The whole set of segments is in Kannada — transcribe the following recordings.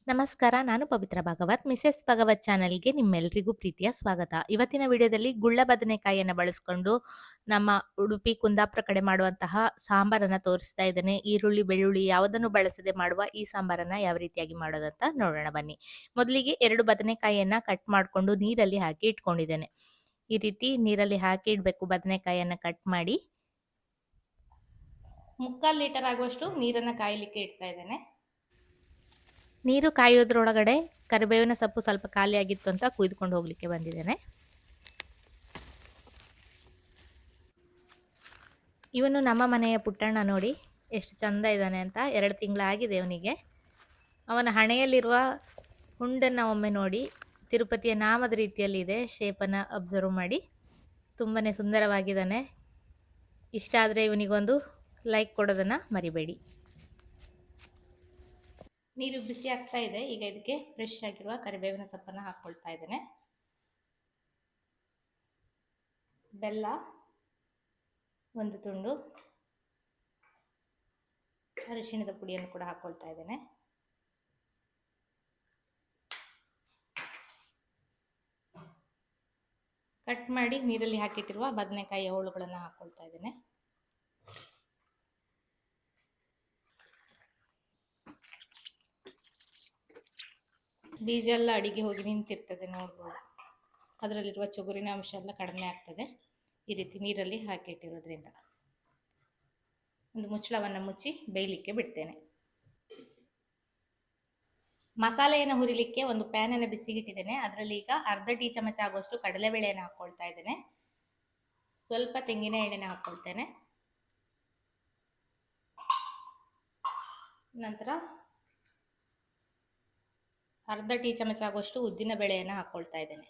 ನಮಸ್ಕಾರ. ನಾನು ಪವಿತ್ರ ಭಾಗವತ್. ಮಿಸೆಸ್ ಭಗವತ್ ಚಾನಲ್‌ಗೆ ನಿಮ್ಮೆಲ್ರಿಗೂ ಪ್ರೀತಿಯ ಸ್ವಾಗತ. ಇವತ್ತಿನ ವಿಡಿಯೋದಲ್ಲಿ ಗುಳ್ಳ ಬದನೆಕಾಯಿಯನ್ನ ಬಳಸ್ಕೊಂಡು ನಮ್ಮ ಉಡುಪಿ, ಕುಂದಾಪುರ ಕಡೆ ಮಾಡುವಂತಹ ಸಾಂಬಾರನ್ನ ತೋರಿಸ್ತಾ ಇದ್ದೇನೆ. ಈರುಳ್ಳಿ, ಬೆಳ್ಳುಳ್ಳಿ ಯಾವುದನ್ನು ಬಳಸದೆ ಮಾಡುವ ಈ ಸಾಂಬಾರನ್ನ ಯಾವ ರೀತಿಯಾಗಿ ಮಾಡೋದಂತ ನೋಡೋಣ ಬನ್ನಿ. ಮೊದಲಿಗೆ 2 ಬದನೆಕಾಯಿಯನ್ನ ಕಟ್ ಮಾಡ್ಕೊಂಡು ನೀರಲ್ಲಿ ಹಾಕಿ ಇಟ್ಕೊಂಡಿದ್ದೇನೆ. ಈ ರೀತಿ ನೀರಲ್ಲಿ ಹಾಕಿ ಇಡಬೇಕು. ಬದನೆಕಾಯಿಯನ್ನ ಕಟ್ ಮಾಡಿ 3/4 ಲೀಟರ್ ಆಗುವಷ್ಟು ನೀರನ್ನ ಕಾಯಲಿಕ್ಕೆ ಇಡ್ತಾ ಇದ್ದೇನೆ. ನೀರು ಕಾಯೋದ್ರೊಳಗಡೆ ಕರಿಬೇವಿನ ಸೊಪ್ಪು ಸ್ವಲ್ಪ ಖಾಲಿ ಆಗಿತ್ತು ಅಂತ ಕುಯ್ದುಕೊಂಡು ಹೋಗ್ಲಿಕ್ಕೆ ಬಂದಿದ್ದೇನೆ. ಇವನು ನಮ್ಮ ಮನೆಯ ಪುಟ್ಟಣ್ಣ, ನೋಡಿ ಎಷ್ಟು ಚಂದ ಇದ್ದಾನೆ ಅಂತ. 2 ತಿಂಗಳಾಗಿದೆ ಅವನಿಗೆ. ಅವನ ಹಣೆಯಲ್ಲಿರುವ ಹುಂಡನ್ನು ಒಮ್ಮೆ ನೋಡಿ. ತಿರುಪತಿಯ ನಾಮದ ರೀತಿಯಲ್ಲಿದೆ. ಶೇಪನ್ನು ಅಬ್ಸರ್ವ್ ಮಾಡಿ. ತುಂಬಾ ಸುಂದರವಾಗಿದ್ದಾನೆ. ಇಷ್ಟ ಆದರೆ ಇವನಿಗೊಂದು ಲೈಕ್ ಕೊಡೋದನ್ನು ಮರಿಬೇಡಿ. ನೀರು ಬಿಸಿ ಆಗ್ತಾ ಇದೆ. ಈಗ ಇದಕ್ಕೆ ಫ್ರೆಶ್ ಆಗಿರುವ ಕರಿಬೇವಿನ ಸೊಪ್ಪನ್ನು ಹಾಕ್ಕೊಳ್ತಾ ಇದ್ದೇನೆ. ಬೆಲ್ಲ 1 ತುಂಡು, ಅರಿಶಿಣದ ಪುಡಿಯನ್ನು ಕೂಡ ಹಾಕ್ಕೊಳ್ತಾ ಇದ್ದೇನೆ. ಕಟ್ ಮಾಡಿ ನೀರಲ್ಲಿ ಹಾಕಿಟ್ಟಿರುವ ಬದನೆಕಾಯಿಯ ಹೋಳುಗಳನ್ನು ಹಾಕ್ಕೊಳ್ತಾ ಇದ್ದೇನೆ. ಬೀಜ ಎಲ್ಲ ಅಡಿಗೆ ಹೋಗಿ ನಿಂತಿರ್ತದೆ, ನೋಡ್ಬೋದು. ಅದರಲ್ಲಿರುವ ಚುಗುರಿನ ಅಂಶ ಎಲ್ಲ ಕಡಿಮೆ ಆಗ್ತದೆ ಈ ರೀತಿ ನೀರಲ್ಲಿ ಹಾಕಿಟ್ಟಿರೋದ್ರಿಂದ. ಒಂದು ಮುಚ್ಚಳವನ್ನು ಮುಚ್ಚಿ ಬೇಯಲಿಕ್ಕೆ ಬಿಡ್ತೇನೆ. ಮಸಾಲೆಯನ್ನು ಹುರಿಲಿಕ್ಕೆ ಒಂದು ಪ್ಯಾನನ್ನು ಬಿಸಿಗಿಟ್ಟಿದ್ದೇನೆ. ಅದರಲ್ಲಿ ಈಗ ಅರ್ಧ ಟೀ ಚಮಚ ಆಗುವಷ್ಟು ಕಡಲೆಬೇಳೆಯನ್ನು ಹಾಕ್ಕೊಳ್ತಾ ಇದ್ದೇನೆ. ಸ್ವಲ್ಪ ತೆಂಗಿನ ಎಣ್ಣೆನ ಹಾಕ್ಕೊಳ್ತೇನೆ. ನಂತರ ಅರ್ಧ ಟೀ ಚಮಚ ಆಗುವಷ್ಟು ಉದ್ದಿನ ಬೇಳೆಯನ್ನು ಹಾಕ್ಕೊಳ್ತಾ ಇದ್ದೇನೆ.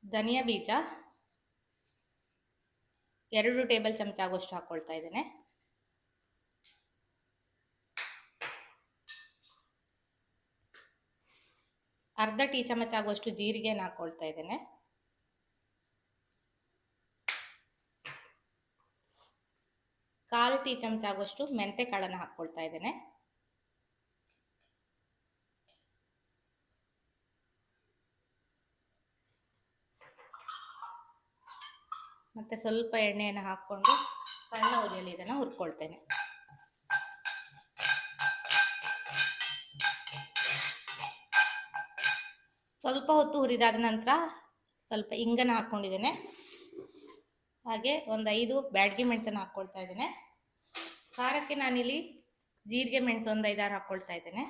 ಧನಿಯಾ ಬೀಜ 2 ಟೇಬಲ್ ಚಮಚ ಆಗುವಷ್ಟು ಹಾಕ್ಕೊಳ್ತಾ ಇದ್ದೇನೆ. ಅರ್ಧ ಟೀ ಚಮಚ ಆಗುವಷ್ಟು ಜೀರಿಗೆಯನ್ನು ಹಾಕ್ಕೊಳ್ತಾ ಇದ್ದೇನೆ. ಕಾಲು ಟೀ ಚಮಚ ಆಗುವಷ್ಟು ಮೆಂತೆ ಕಾಳನ್ನು ಹಾಕ್ಕೊಳ್ತಾ ಇದ್ದೇನೆ. ಮತ್ತೆ ಸ್ವಲ್ಪ ಎಣ್ಣೆಯನ್ನು ಹಾಕ್ಕೊಂಡು ಸಣ್ಣ ಉರಿಯಲ್ಲಿ ಇದನ್ನು ಹುರ್ಕೊಳ್ತೇನೆ. ಸ್ವಲ್ಪ ಹೊತ್ತು ಹುರಿದಾದ ನಂತರ ಸ್ವಲ್ಪ ಇಂಗನ್ನು ಹಾಕ್ಕೊಂಡಿದ್ದೇನೆ. ಹಾಗೆ ಒಂದು 5 ಬ್ಯಾಡಗಿ ಮೆಣಸನ್ನು ಹಾಕ್ಕೊಳ್ತಾ ಇದ್ದೇನೆ. ಖಾರಕ್ಕೆ ನಾನಿಲ್ಲಿ ಜೀರಿಗೆ ಮೆಣಸು ಒಂದು 5-6 ಹಾಕ್ಕೊಳ್ತಾ ಇದ್ದೇನೆ.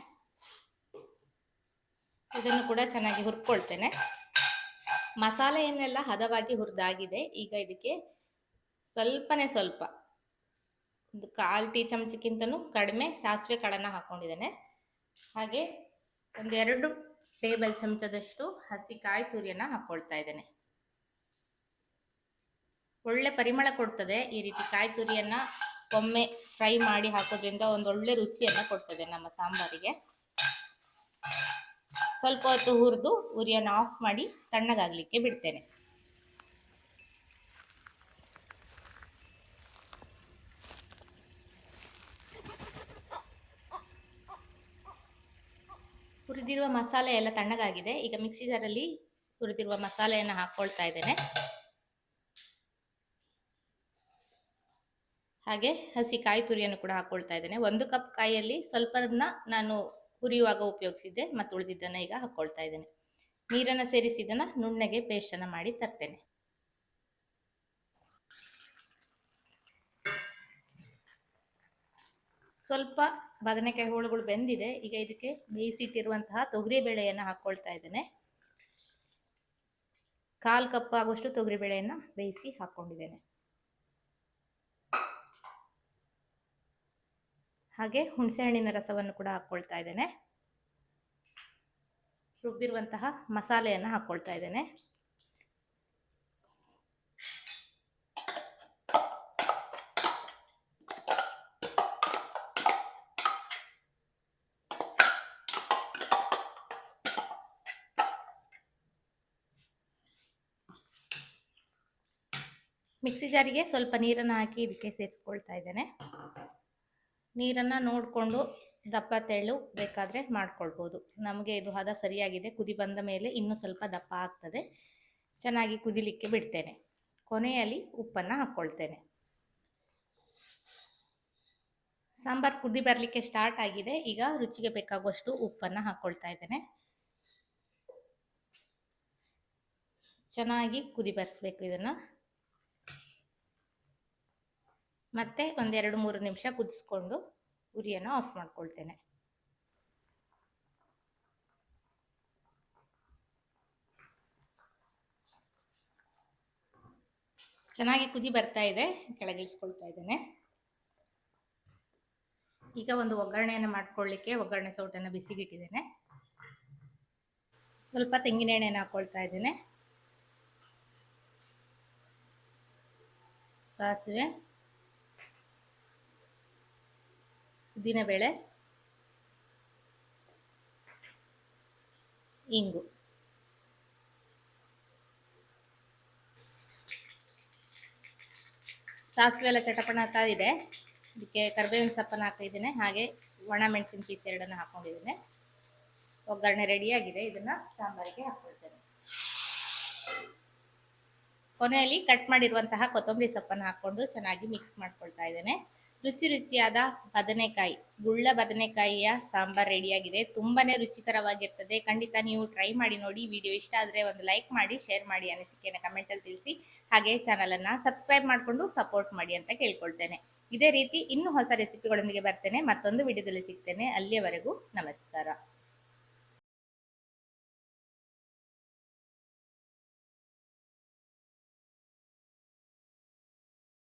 ಇದನ್ನು ಕೂಡ ಚೆನ್ನಾಗಿ ಹುರ್ಕೊಳ್ತೇನೆ. ಮಸಾಲೆಯನ್ನೆಲ್ಲ ಹದವಾಗಿ ಹುರಿದಾಗಿದೆ. ಈಗ ಇದಕ್ಕೆ ಸ್ವಲ್ಪ ಒಂದು 1/4 ಟೀ ಚಮಚಕ್ಕಿಂತನೂ ಕಡಿಮೆ ಸಾಸಿವೆ ಕಾಳನ್ನು ಹಾಕ್ಕೊಂಡಿದ್ದೇನೆ. ಹಾಗೆ 2 ಟೇಬಲ್ ಚಮಚದಷ್ಟು ಹಸಿ ಕಾಯಿ ತುರಿಯನ್ನು ಹಾಕ್ಕೊಳ್ತಾ ಇದ್ದೇನೆ. ಒಳ್ಳೆ ಪರಿಮಳ ಕೊಡ್ತದೆ ಈ ರೀತಿ ಕಾಯಿ ತುರಿಯನ್ನ ಒಮ್ಮೆ ಫ್ರೈ ಮಾಡಿ ಹಾಕೋದ್ರಿಂದ ಒಂದೊಳ್ಳೆ ರುಚಿಯನ್ನು ಕೊಡ್ತದೆ ನಮ್ಮ ಸಾಂಬಾರಿಗೆ. ಸ್ವಲ್ಪ ಹೊತ್ತು ಹುರಿದು ಉರಿಯನ್ನು ಆಫ್ ಮಾಡಿ ತಣ್ಣಗಾಗಲಿಕ್ಕೆ ಬಿಡ್ತೇನೆ. ಹುರಿದಿರುವ ಮಸಾಲೆ ಎಲ್ಲ ತಣ್ಣಗಾಗಿದೆ. ಈಗ ಮಿಕ್ಸಿ ಜಾರಲ್ಲಿ ಹುರಿದಿರುವ ಮಸಾಲೆಯನ್ನು ಹಾಕ್ಕೊಳ್ತಾ ಇದ್ದೇನೆ. ಹಾಗೆ ಹಸಿ ಕಾಯಿ ತುರಿಯನ್ನು ಕೂಡ ಹಾಕ್ಕೊಳ್ತಾ ಇದ್ದೇನೆ. 1 ಕಪ್ ಕಾಯಿಯಲ್ಲಿ ಸ್ವಲ್ಪದನ್ನ ನಾನು ಹುರಿಯುವಾಗ ಉಪಯೋಗಿಸಿದ್ದೆ, ಮತ್ತು ಉಳಿದಿದ್ದನ್ನು ಈಗ ಹಾಕ್ಕೊಳ್ತಾ ಇದ್ದೇನೆ. ನೀರನ್ನು ಸೇರಿಸಿ ಇದನ್ನು ನುಣ್ಣಗೆ ಪೇಸ್ಟನ್ನು ಮಾಡಿ ತರ್ತೇನೆ. ಸ್ವಲ್ಪ ಬದನೆಕಾಯಿ ಹೋಳುಗಳು ಬೆಂದಿದೆ. ಈಗ ಇದಕ್ಕೆ ಬೇಯಿಸಿಟ್ಟಿರುವಂತಹ ತೊಗರಿ ಬೇಳೆಯನ್ನು ಹಾಕ್ಕೊಳ್ತಾ ಇದ್ದೇನೆ. 1/4 ಕಪ್ ಆಗುವಷ್ಟು ತೊಗರಿ ಬೇಳೆಯನ್ನು ಬೇಯಿಸಿ ಹಾಕ್ಕೊಂಡಿದ್ದೇನೆ. ಹಾಗೆ ಹುಣಸೆಹಣ್ಣಿನ ರಸವನ್ನು ಕೂಡ ಹಾಕ್ಕೊಳ್ತಾ ಇದ್ದೇನೆ. ರುಬ್ಬಿರುವಂತಹ ಮಸಾಲೆಯನ್ನು ಹಾಕ್ಕೊಳ್ತಾ ಇದ್ದೇನೆ. ಮಿಕ್ಸಿ ಜಾರಿಗೆ ಸ್ವಲ್ಪ ನೀರನ್ನು ಹಾಕಿ ಇದಕ್ಕೆ ಸೇರಿಸ್ಕೊಳ್ತಾ ಇದ್ದೇನೆ. ನೀರನ್ನು ನೋಡಿಕೊಂಡು ದಪ್ಪ ತೆಳು ಬೇಕಾದರೆ ಮಾಡ್ಕೊಳ್ಬೋದು. ನಮಗೆ ಇದು ಹದ ಸರಿಯಾಗಿದೆ. ಕುದಿ ಬಂದ ಮೇಲೆ ಇನ್ನೂ ಸ್ವಲ್ಪ ದಪ್ಪ ಆಗ್ತದೆ. ಚೆನ್ನಾಗಿ ಕುದಿಲಿಕ್ಕೆ ಬಿಡ್ತೇನೆ. ಕೊನೆಯಲ್ಲಿ ಉಪ್ಪನ್ನು ಹಾಕ್ಕೊಳ್ತೇನೆ. ಸಾಂಬಾರು ಕುದಿ ಬರಲಿಕ್ಕೆ ಸ್ಟಾರ್ಟ್ ಆಗಿದೆ. ಈಗ ರುಚಿಗೆ ಬೇಕಾಗುವಷ್ಟು ಉಪ್ಪನ್ನು ಹಾಕ್ಕೊಳ್ತಾ ಇದ್ದೇನೆ. ಚೆನ್ನಾಗಿ ಕುದಿ ಬರಿಸ್ಬೇಕು ಇದನ್ನು. ಮತ್ತೆ ಒಂದು 2-3 ನಿಮಿಷ ಕುದಿಸ್ಕೊಂಡು ಉರಿಯನ್ನು ಆಫ್ ಮಾಡ್ಕೊಳ್ತೇನೆ. ಚೆನ್ನಾಗಿ ಕುದಿ ಬರ್ತಾ ಇದೆ. ಕೆಳಗಿಳಿಸ್ಕೊಳ್ತಾ ಇದ್ದೇನೆ. ಈಗ ಒಂದು ಒಗ್ಗರಣೆಯನ್ನು ಮಾಡ್ಕೊಳ್ಳಿಕ್ಕೆ ಒಗ್ಗರಣೆ ಸೌಟನ್ನು ಬಿಸಿಗಿಟ್ಟಿದ್ದೇನೆ. ಸ್ವಲ್ಪ ತೆಂಗಿನ ಎಣ್ಣೆಯನ್ನು ಹಾಕ್ಕೊಳ್ತಾ ಇದ್ದೇನೆ. ಸಾಸಿವೆ, ಉದ್ದಿನಬೇಳೆ, ಇಂಗು. ಸಾಸಿವೆ ಎಲ್ಲ ಚಟಪಟ ಇದೆ. ಇದಕ್ಕೆ ಕರಿಬೇವಿನ ಸೊಪ್ಪನ್ನು ಹಾಕಿದ್ದೇನೆ. ಹಾಗೆ ಒಣ ಮೆಣಸಿನ ಪೀಸ್ 2 ಹಾಕೊಂಡಿದ್ದೇನೆ. ಒಗ್ಗರಣೆ ರೆಡಿಯಾಗಿದೆ. ಇದನ್ನು ಸಾಂಬಾರಿಗೆ ಹಾಕ್ಕೊಳ್ತೇನೆ. ಕೊನೆಯಲ್ಲಿ ಕಟ್ ಮಾಡಿರುವಂತಹ ಕೊತ್ತಂಬರಿ ಸೊಪ್ಪನ್ನು ಹಾಕ್ಕೊಂಡು ಚೆನ್ನಾಗಿ ಮಿಕ್ಸ್ ಮಾಡ್ಕೊಳ್ತಾ ಇದ್ದೇನೆ. ರುಚಿಯಾದ ಬದನೆಕಾಯಿ, ಗುಳ್ಳ ಬದನೆಕಾಯಿಯ ಸಾಂಬಾರ್ ರೆಡಿಯಾಗಿದೆ. ತುಂಬಾನೇ ರುಚಿಕರವಾಗಿರ್ತದೆ. ಖಂಡಿತ ನೀವು ಟ್ರೈ ಮಾಡಿ ನೋಡಿ. ವಿಡಿಯೋ ಇಷ್ಟ ಆದರೆ ಒಂದು ಲೈಕ್ ಮಾಡಿ, ಶೇರ್ ಮಾಡಿ, ಅನಿಸಿಕೆಯನ್ನು ಕಮೆಂಟಲ್ಲಿ ತಿಳಿಸಿ. ಹಾಗೆ ಚಾನಲನ್ನು ಸಬ್ಸ್ಕ್ರೈಬ್ ಮಾಡಿಕೊಂಡು ಸಪೋರ್ಟ್ ಮಾಡಿ ಅಂತ ಕೇಳ್ಕೊಳ್ತೇನೆ. ಇದೇ ರೀತಿ ಇನ್ನೂ ಹೊಸ ರೆಸಿಪಿಗಳೊಂದಿಗೆ ಬರ್ತೇನೆ. ಮತ್ತೊಂದು ವಿಡಿಯೋದಲ್ಲಿ ಸಿಗ್ತೇನೆ. ಅಲ್ಲಿಯವರೆಗೂ ನಮಸ್ಕಾರ.